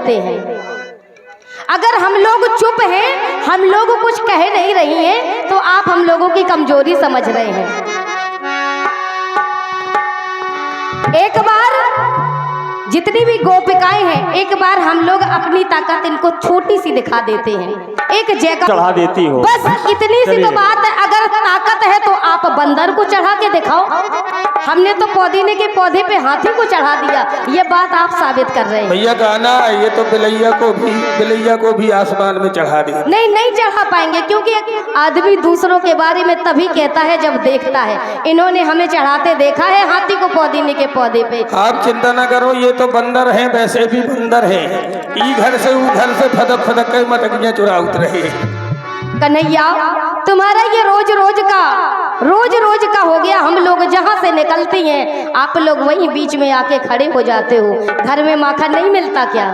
लगते हैं। अगर हम लोग चुप हैं, हम लोग कुछ कह नहीं रही हैं, तो आप हम लोगों की कमजोरी समझ रहे हैं। एक बार जितनी भी गोपिकाएं हैं, एक बार हम लोग अपनी ताकत इनको छोटी सी दिखा देते हैं, एक जगह चढ़ा देती हो। बस इतनी सी तो बात है। अगर ताकत है तो आप बंदर को चढ़ा के दिखाओ। हमने तो पौधीने के पौधे पे हाथी को चढ़ा दिया, ये बात आप साबित कर रहे हैं। भैया कहना ये तो बिलैया को भी आसमान में चढ़ा दी। नहीं चढ़ा पाएंगे, क्योंकि आदमी दूसरों के बारे में तभी कहता है जब देखता है। इन्होंने हमें चढ़ाते देखा है हाथी को पौधीने के पौधे पे। आप चिंता न करो, ये तो बंदर हैं, वैसे भी बंदर हैं। ई घर से ऊ घर से फदक फदक के मटकियां चुरा उतरे। कन्हैया, तुम्हारा ये रोज रोज का हो गया। हम लोग जहाँ से निकलती हैं, आप लोग वहीं बीच में आके खड़े हो जाते हो। घर में माखन नहीं मिलता क्या?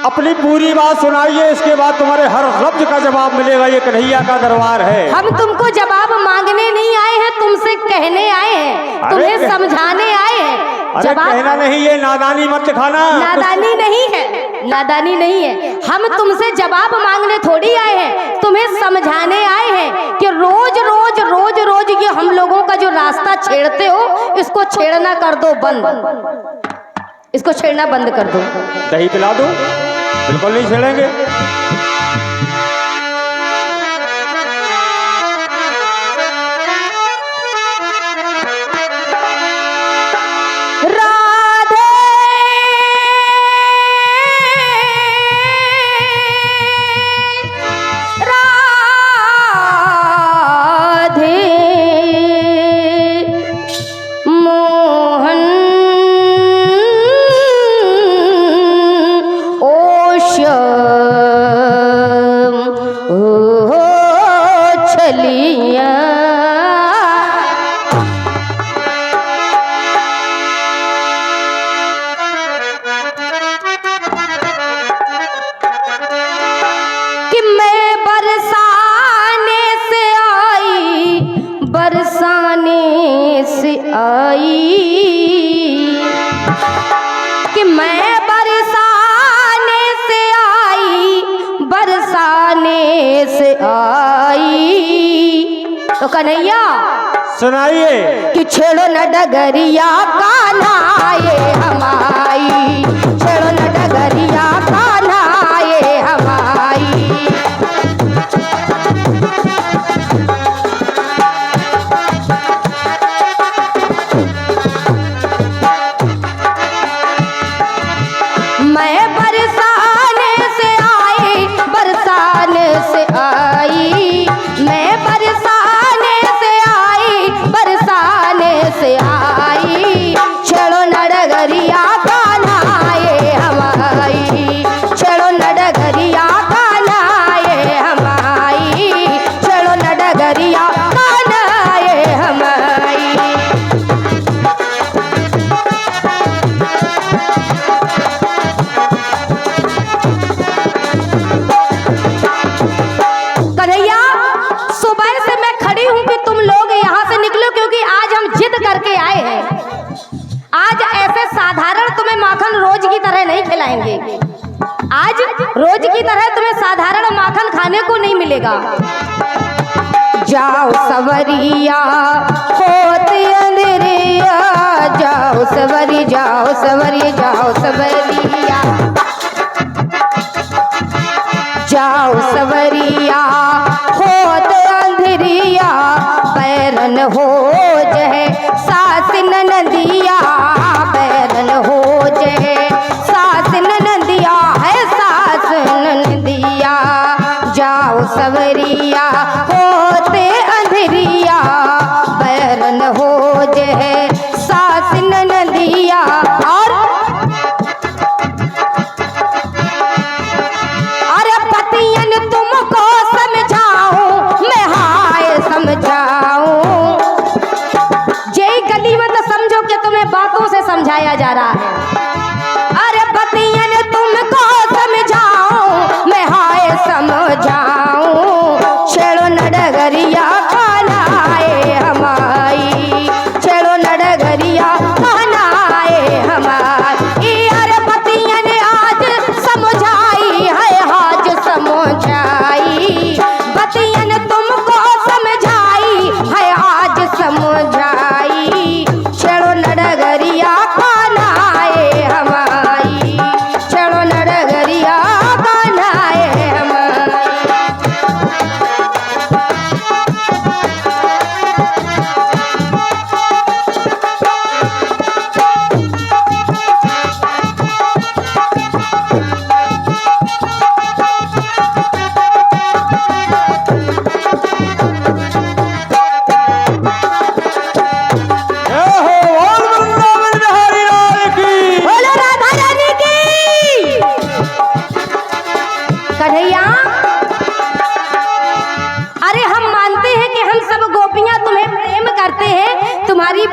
अपनी पूरी बात सुनाइए, इसके बाद तुम्हारे हर लफ्ज का जवाब मिलेगा। ये कन्हैया का दरबार है। हम तुमको जवाब मांगने नहीं आए हैं, तुमसे कहने आए हैं, तुम्हें समझाने आए हैं। अरे कहना नहीं, ये नादानी मत दिखाना। नादानी नहीं है, नादानी नहीं है। हम तुमसे जवाब मांगने थोड़ी आए हैं, तुम्हें समझाने आए हैं कि रोज रोज ये हम लोगों का जो रास्ता छेड़ते हो, इसको छेड़ना कर दो बंद। इसको छेड़ना बंद कर दो। दही पिला दो। बिल्कुल नहीं छेड़ेंगे। तो कन्हैया सुनाइए कि छेड़ो न डगरिया कान्हा ये हमारी, छेड़ो न डगरिया कान्हा ये हमारी। मैं बरसाने से आई, बरसाने से आई, मैं बरसाने से आई, बरसाने से आई। छेड़ो न डगरिया कान्हा ये हमारी, छेड़ो न डगरिया कान्हा ये हमारी, छेड़ो न डगरिया कान्हा ये हमारी। कन्हैया, सुबह से मैं खड़ी हूं कि तुम लोग यहाँ से निकलो, क्योंकि आज हम जिद करके आए हैं। आज ऐसे साधारण तुम्हें माखन रोज की तरह नहीं खिलाएंगे। आज रोज की तरह तुम्हें साधारण माखन खाने को नहीं मिलेगा। जाओ सवरिया होते अंधेरिया, जाओ सवरी, जाओ सवरी, जाओ सवरिया, जाओ सवरिया होत अंधरिया, पैरन हो जय सास नदिया, पैरन हो जय सास नदिया है सास नदिया। जाओ सवरिया होते अंधरिया, पैरन हो जय सास नदिया। और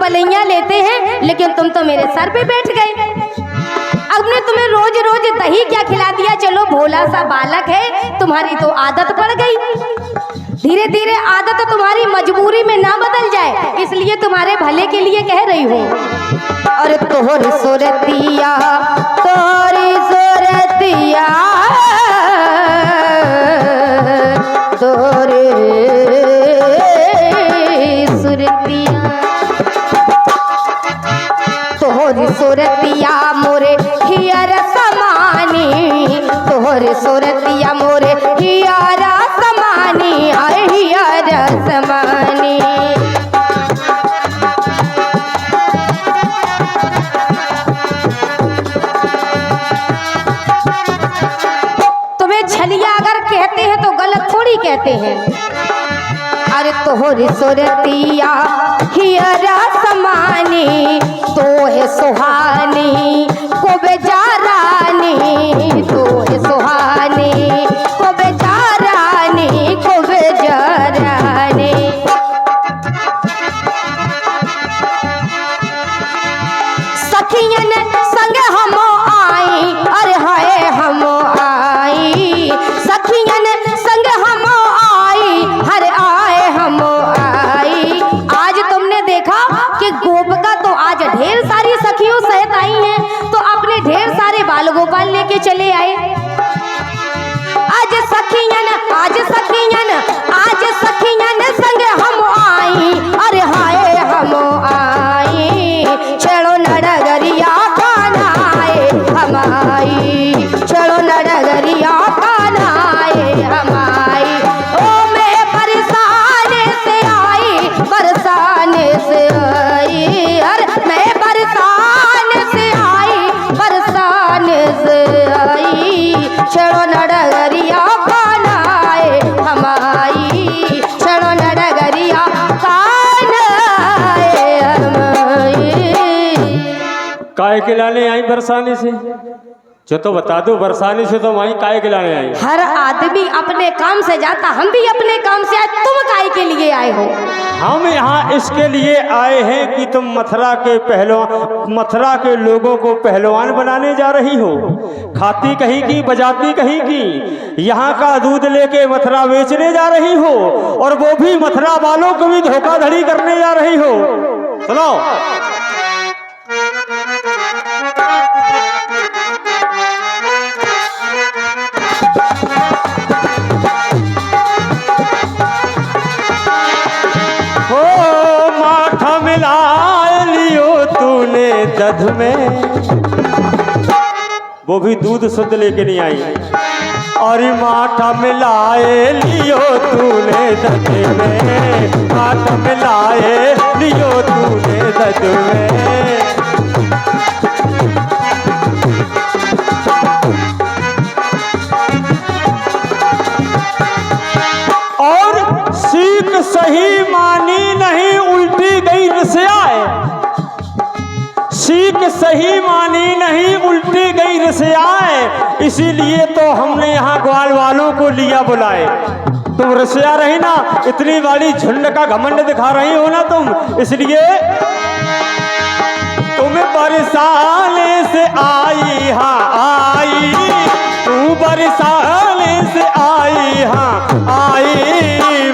बलैया लेते हैं, लेकिन तुम तो मेरे सर पे बैठ गए। अब ने तुम्हें रोज रोज दही क्या खिला दिया। चलो भोला सा बालक है, तुम्हारी तो आदत पड़ गई। धीरे धीरे आदत तुम्हारी मजबूरी में ना बदल जाए, इसलिए तुम्हारे भले के लिए कह रही हूँ। अरे तोहरी सूरतिया, तोहरी सूरतिया, तोहरी सूरतिया, तोहरी सूरतिया मोरे हियर समानी, तोहरी सूरतिया मोरे हियर समानी, आए हियर समानी। तुम्हें छलिया अगर कहते हैं तो गलत थोड़ी कहते हैं। अरे तोहरी सूरतिया हियरा समानी, तो है सुहानी को बेजारानी, तो है सुहानी को बेजारानी, को बेजारानी। सखियन संग हम आई, अरे हाय हम आई, सखियन संग हम आई, हर आए हम आई। आज तुमने देखा कि गोपिका तो आज ढेर सारी सखियों सहित आई हैं, तो अपने ढेर सारे बाल गोपाल लेके चले आए। आज सखियन, आज सखियन, आज सखियन संग हम आई, अरे हाय हम आई। छेड़ो नडगरिया कानाए हम आई, छेड़ो नडगरिया कानाए हम आई। ओ मैं बरसाने से आई, बरसाने से आई, अरे मैं बरसाने से आई, बरसाने से आई। छेड़ो नडगरिया कानाए हम आई, छेड़ो नडगरिया कानाए हम आई। काय के लाने आई बरसाने से? जो तो बता दो, बरसाने से तो वहीं काय के लाने आई? हर आदमी अपने काम से जाता, हम भी अपने काम से आए। तुम काय के लिए आए हो? हम यहाँ इसके लिए आए हैं कि तुम मथुरा के पहलवान, मथुरा के लोगों को पहलवान बनाने जा रही हो। खाती कहीं की, बजाती कहीं की, यहाँ का दूध लेके मथुरा बेचने जा रही हो, और वो भी मथुरा वालों को भी धोखाधड़ी करने जा रही हो। सुनो, माथा मिला लियो तूने दध में, वो भी दूध शुद्ध लेके नहीं आई। और माथा मिलाए लियो तूने दध में, माथा मिलाए लियो तूने दध में। और सीख सही मानी नहीं, उल्टी गई रसियाए। सीख सही मानी नहीं, उल्टी गई रसियाए। इसीलिए तो हमने यहाँ ग्वाल वालों को लिया बुलाए। तुम रसिया रही ना, इतनी बड़ी झुंड का घमंड दिखा रही हो ना तुम, इसलिए तुम्हें बरसाने से आई, हाँ आई, तू बरसाने से आई, हाँ आई।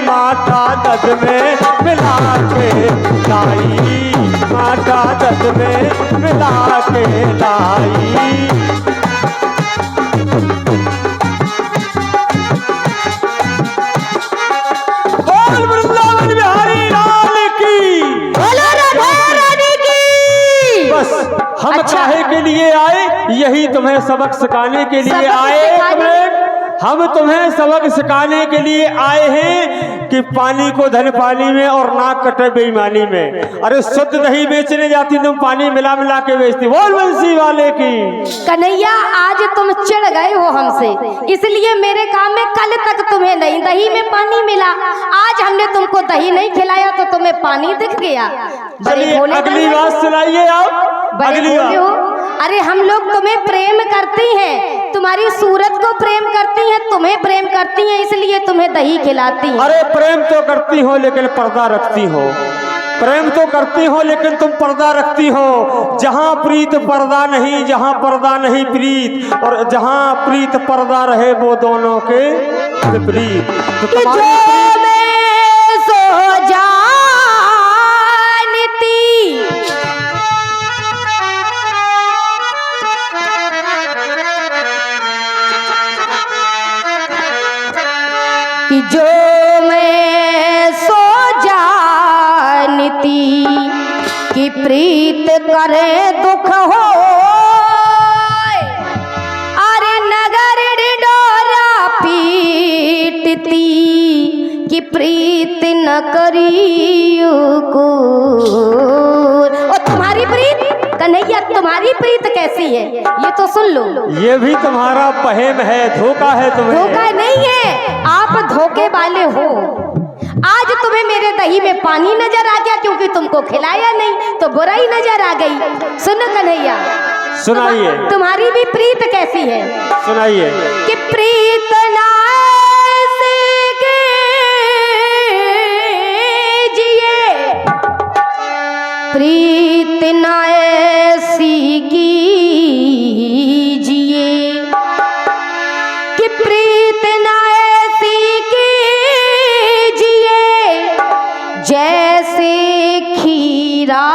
माता दद में मिला के लाई, माता दद में मिला के लाई। बोल वृंदावन बिहारी लाल की, बोलो राधा रानी की। बस हम काहे के लिए आए? यही तुम्हें सबक सिखाने के लिए आए। हम तुम्हें सबक सिखाने के लिए आए हैं कि पानी को धन पानी में और नाक कटे बेईमानी में। अरे शुद्ध दही बेचने जाती तुम पानी मिला मिला के बेचती। बोल बंसी वाले की। कन्हैया, आज तुम चिढ़ गए हो हमसे, इसलिए मेरे काम में कल तक तुम्हें नहीं दही में पानी मिला। आज हमने तुमको दही नहीं खिलाया तो तुम्हें पानी दिख गया। चलिए अगली बात सुनाइए आप। अगली बात। अरे हम लोग तुम्हें प्रेम करती हैं, तुम्हारी सूरत को प्रेम करती हैं, तुम्हें प्रेम करती हैं, इसलिए तुम्हें दही खिलाती हैं। अरे प्रेम तो करती हो लेकिन पर्दा रखती हो। प्रेम तो करती हो लेकिन तुम पर्दा रखती हो। जहाँ प्रीत पर्दा नहीं, जहाँ पर्दा नहीं प्रीत, और जहाँ प्रीत पर्दा रहे वो दोनों के विपरीत। तो कि जो मैं सो जानती कि जो मैं सो जानती कि प्रीत करे दुख हो, अरे नगर डोरा पीटती कि प्रीत न करियो को। और तुम्हारी प्रीत कन्हैया, तुम्हारी प्रीत कैसी है ये तो सुन लो। ये भी तुम्हारा वहम है, धोखा है तुम्हें। धोखा नहीं है, आप धोखे वाले हो। आज तुम्हें मेरे दही में पानी नजर आ गया क्योंकि तुमको खिलाया नहीं, तो बुराई नजर आ गई। सुनो कन्हैया, सुनाइए। तुम्हारी भी प्रीत कैसी है, सुनाइए। कि प्रीत ना प्रीत न ऐसी कीजिए कि प्रीत न ऐसी कीजिए जैसे खीरा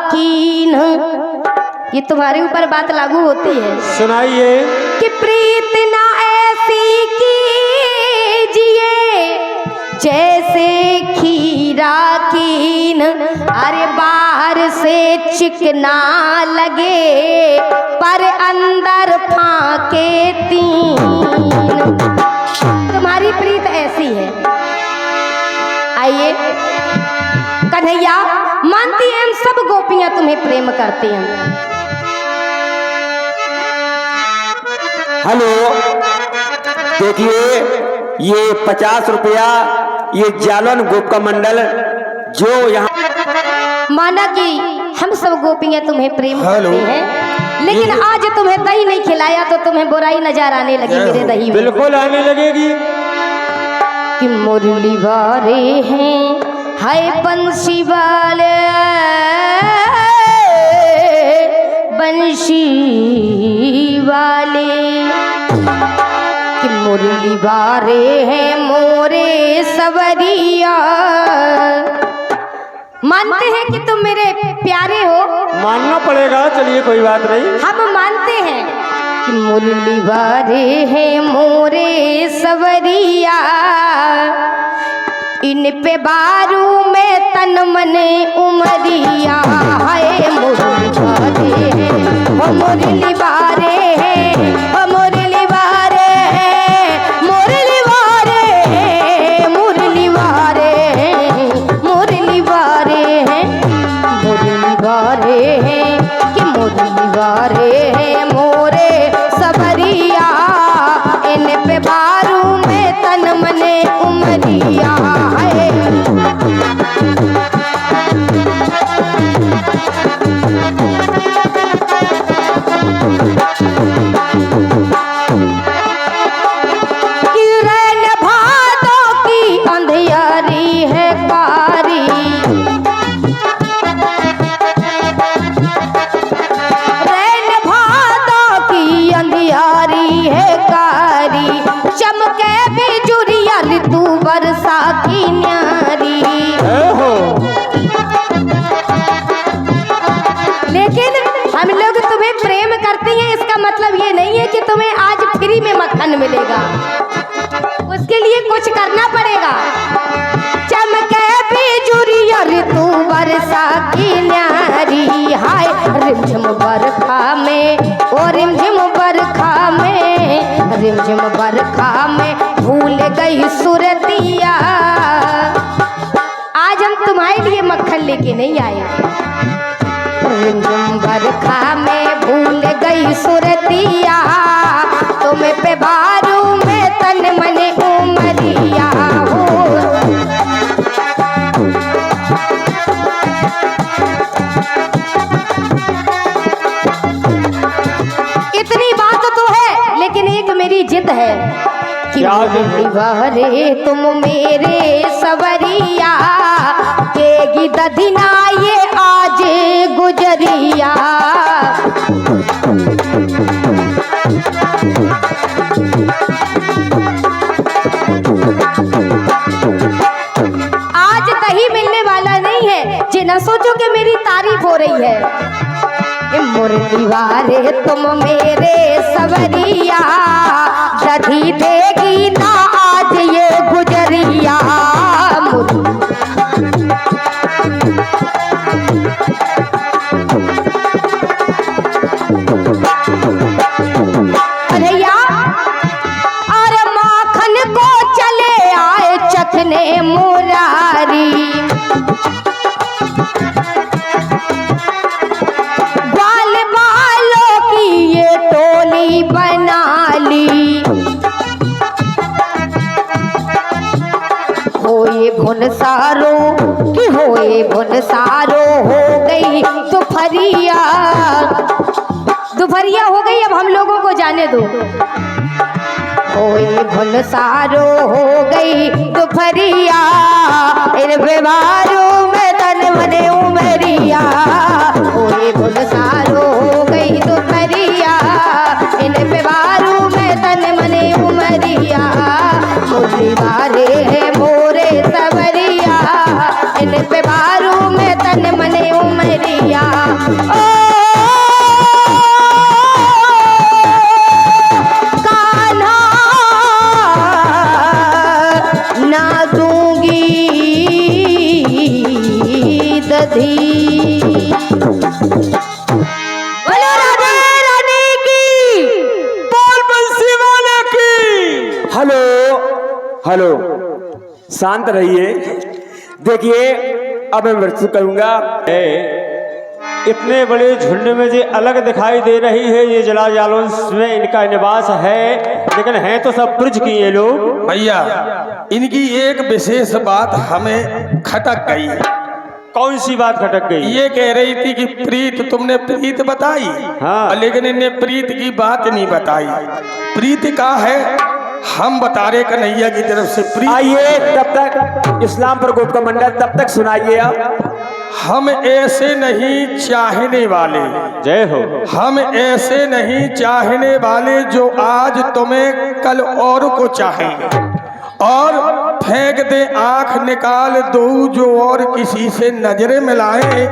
कीन। ये तुम्हारे ऊपर बात लागू होती है। सुनाइए। कि प्रीत न ऐसी कीजिए जैसे खीरा कीन, अरे बाहर से चिकना लगे पर अंदर फाके तीन। तुम्हारी प्रीत ऐसी है। आइए कन्हैया, मानती हैं हम सब गोपियां तुम्हें प्रेम करती हैं। हेलो, देखिए ये 50 रुपया ये जालन गोपका मंडल जो यहाँ माना कि हम सब गोपियां तुम्हें प्रेम हेलो। करती हैं, लेकिन आज तुम्हें दही नहीं खिलाया तो तुम्हें बुराई नजर आने लगी मेरे दही में। बिल्कुल आने लगेगी। कि मुरली वाले हैं हाय बंसी वाले, बंसी वाले, कि मुरली वाले हैं मोरे सवरिया। मानते हैं कि तुम मेरे प्यारे हो, मानना पड़ेगा, चलिए कोई बात नहीं। हम मानते हैं कि मुरली वाले हैं मोरे सवरिया, इन पे बारू में तन मन उमरिया। हाय मुरली वाले हैं, ओ मुरली वाले हैं, ओ मुरली वाले हैं, मुरली वाले हैं, मुरली वाले हैं, मुरली वाले हैं, मुरली वाले हैं, कि मुरली वाले हैं मोरे सबरिया, इन पे बारू में तन मन उमरिया। किरण भादों की अंधियारी है कारी, रैन भादों की अंधियारी है कारी, चमके बिजुरिया ऋतु वर्षा की न्यारी। हो लेकिन हम लोग तुम्हें प्रेम करते हैं, इसका मतलब ये नहीं है कि तुम्हें आज फ्री में मक्खन मिलेगा, उसके लिए कुछ करना पड़ेगा। चमके बिजुरिया ऋतु वर्षा की न्यारी, हाय रिमझिम बरखा में, ओ रिमझिम बरखा में, रिमझिम बरखा में भूल गई सुरतिया। आज हम तुम्हारे लिए मक्खन लेके नहीं आए, रिमझिम बरखा में भूल गई सुरतिया, तुम्हें पे बारू में तन मन उमरिया हो। इतनी बात तो है, लेकिन एक मेरी जिद है कि मुरली तुम मेरे सवरिया केगी दधिना ये आज गुजरिया। आज दही मिलने वाला नहीं है, जे न सोचो कि मेरी तारीफ हो रही है। मुरली वाले तुम मेरे सवरिया दधी देगी ना आज ये गुजरिया। अरे यार, अरे माखन को चले आए चखने मुरारी, बाल बालों की ये टोली बना ली। होए भुनसारो कि होए भुनसारो हो गई दोपहरिया। दोपहरिया हो गई, अब हम लोगों को जाने दो। होए भुनसारो हो गई दोपहरिया, इन व्यवहारों में तन मने उमरिया। होए भुनसारो हो गई दोपहरिया, इन व्यवहारों में तन मने उमरिया। मुरली वाले है मोरे सवरिया, इन व्यवहारों में तन मने उमरिया। बोलो राधे रानी की, बोल बंसी वाले की। हेलो हेलो, शांत रहिए। देखिए अब मैं मृत्यु करूंगा। इतने बड़े झुंड में जो अलग दिखाई दे रही है, ये जला जालौन में इनका निवास है, लेकिन हैं तो सब ब्रज की ये लोग। भैया इनकी एक विशेष बात हमें खटक गई। कौन सी बात खटक गई? ये कह रही थी कि प्रीत, तुमने प्रीत बताई, हाँ। लेकिन इन्हें प्रीत की बात नहीं बताई। प्रीत का है हम बता रहे कन्हैया की तरफ से प्रीत। आइए तब तक इस्लाम पर गोप का मंडल, तब तक सुनाइए आप। हम ऐसे नहीं चाहने वाले, जय हो। हम ऐसे नहीं चाहने वाले जो आज तुम्हें कल और को चाहें, और फेंक दे आंख निकाल दो जो और किसी से नजरें मिलाए।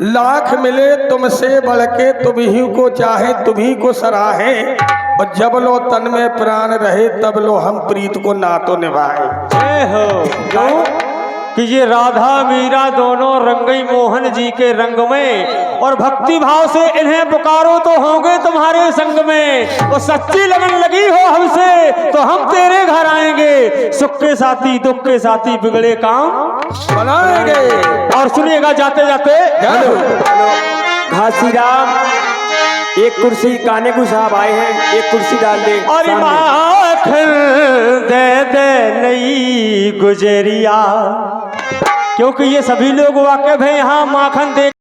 लाख मिले तुमसे बढ़ के तुम ही को चाहे, तुम ही को सराहे, और जब लो तन में प्राण रहे तब लो हम प्रीत को ना तो निभाए। जय हो। क्यों कि ये राधा मीरा दोनों रंगई मोहन जी के रंग में, और भक्ति भाव से इन्हें पुकारो तो होंगे तुम्हारे संग में। वो सच्ची लगन लगी हो हमसे तो हम तेरे घर आएंगे, सुख के साथी दुख के साथी बिगड़े काम बनाएंगे। और सुनिएगा जाते जाते, घासी राम, एक कुर्सी कानेगू साहब आए हैं, एक कुर्सी डाल दे और सामने। माखन दे दे नई गुजरिया, क्योंकि ये सभी लोग वाकिफ हैं यहाँ माखन दे